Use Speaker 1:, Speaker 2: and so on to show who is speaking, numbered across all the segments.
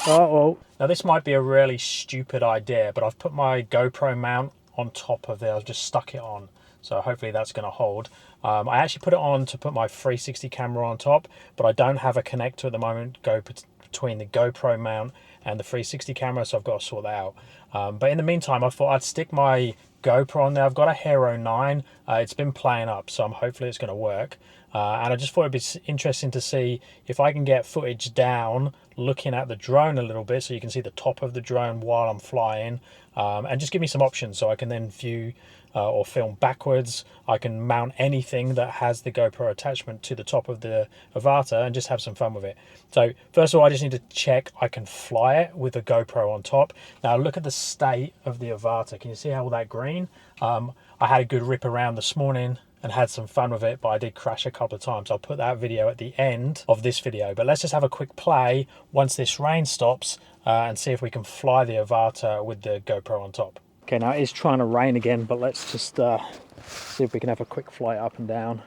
Speaker 1: Uh-oh. Now this might be a really stupid idea, but I've put my GoPro mount on top of there. I've just stuck it on. So hopefully that's going to hold. I actually put it on to put my 360 camera on top, but I don't have a connector at the moment between the GoPro mount and the 360 camera, so I've got to sort that out. But in the meantime, I thought I'd stick my GoPro on there. I've got a Hero 9. It's been playing up, so hopefully it's going to work. And I just thought it'd be interesting to see if I can get footage down looking at the drone a little bit, so you can see the top of the drone while I'm flying, and just give me some options so I can then view or film backwards. I can mount anything that has the GoPro attachment to the top of the Avata and just have some fun with it. So first of all, I just need to check I can fly it with the GoPro on top. Now look at the state of the Avata. Can you see all that green? I had a good rip around this morning and had some fun with it, but I did crash a couple of times. I'll put that video at the end of this video, but let's just have a quick play once this rain stops and see if we can fly the Avata with the GoPro on top. Okay, now it is trying to rain again, but let's just see if we can have a quick flight up and down.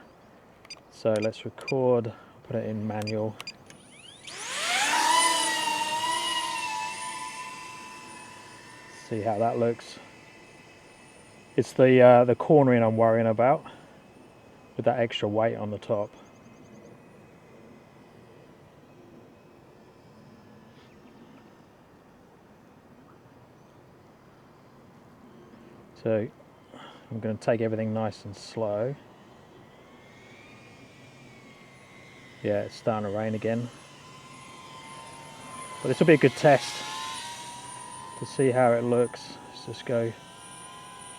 Speaker 1: So let's record, put it in manual. See how that looks. It's the cornering I'm worrying about, with that extra weight on the top. So I'm going to take everything nice and slow. Yeah, it's starting to rain again. But this will be a good test to see how it looks. Let's just go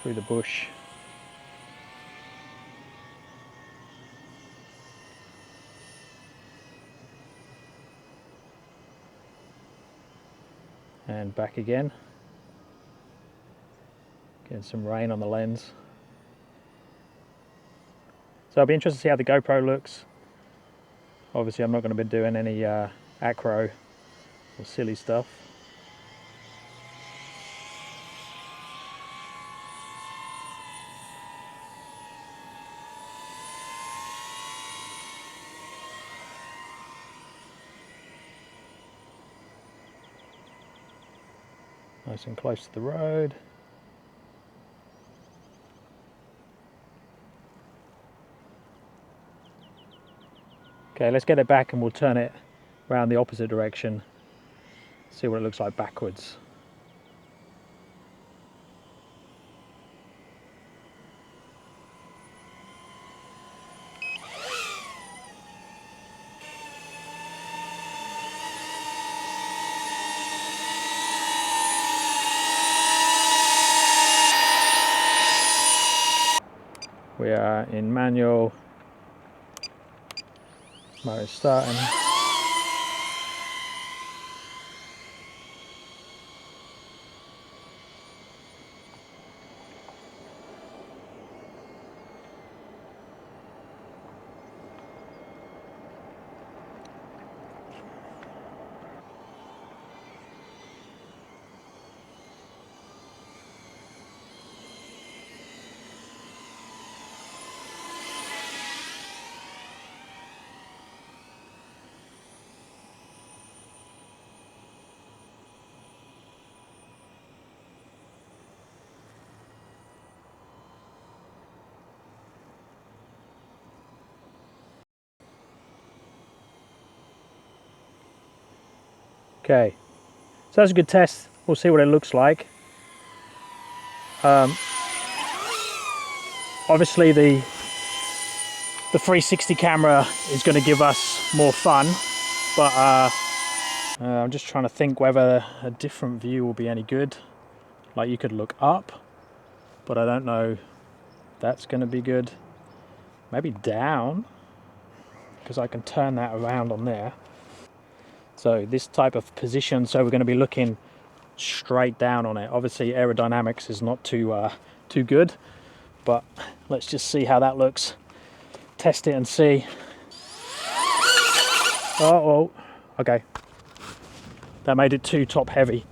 Speaker 1: through the bush. And back again. Getting some rain on the lens. So I'll be interested to see how the GoPro looks. Obviously I'm not going to be doing any acro or silly stuff. Nice and close to the road. Okay, let's get it back and we'll turn it around the opposite direction. See what it looks like backwards. We are in manual. Motor starting. Okay, so that's a good test. We'll see what it looks like. Obviously the 360 camera is going to give us more fun, but I'm just trying to think whether a different view will be any good. Like you could look up, but I don't know if that's going to be good. Maybe down, because I can turn that around on there. So this type of position, so we're going to be looking straight down on it. Obviously aerodynamics is not too good, but let's just see how that looks. Test it and see. Oh, okay. That made it too top heavy.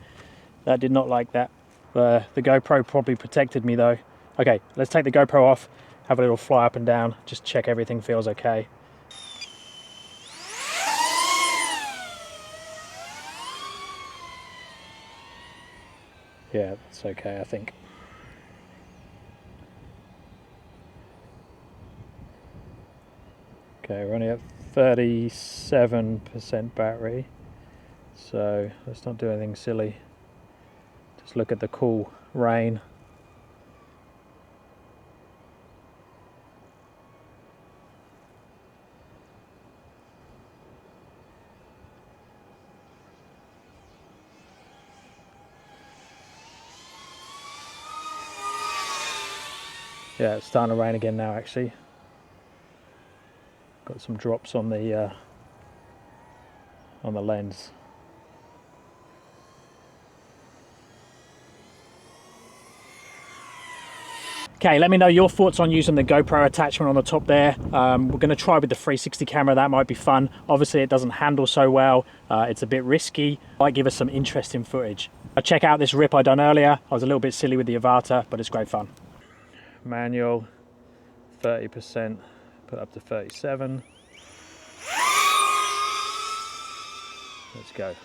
Speaker 1: That did not like that. The GoPro probably protected me though. Okay, let's take the GoPro off, have a little fly up and down, just check everything feels okay. Yeah, that's okay, I think. Okay, we're only at 37% battery, so let's not do anything silly. Just look at the cool rain. Yeah, it's starting to rain again now actually. Got some drops on the lens. Okay, let me know your thoughts on using the GoPro attachment on the top there. We're going to try with the 360 camera, that might be fun. Obviously it doesn't handle so well, it's a bit risky, might give us some interesting footage. I'll check out this rip I done earlier. I was a little bit silly with the Avata, but it's great fun. Manual, 30%, put up to 37. Let's go.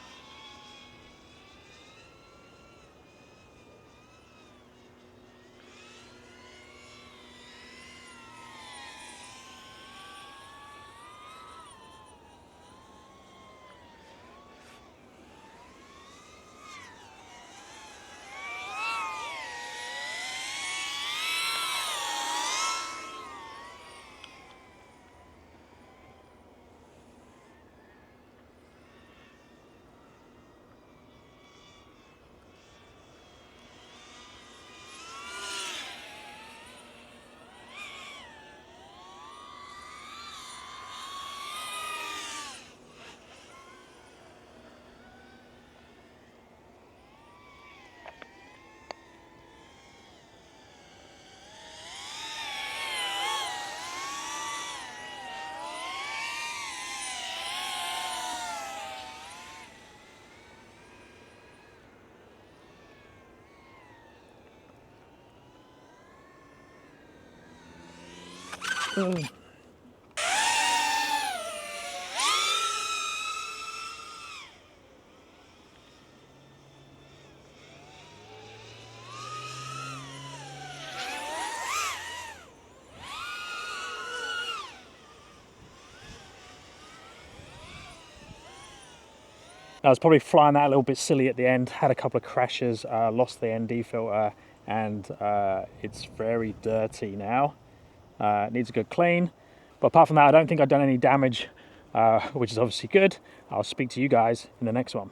Speaker 1: I was probably flying that a little bit silly at the end, had a couple of crashes, lost the ND filter, and it's very dirty now. It needs a good clean. But apart from that, I don't think I've done any damage, which is obviously good. I'll speak to you guys in the next one.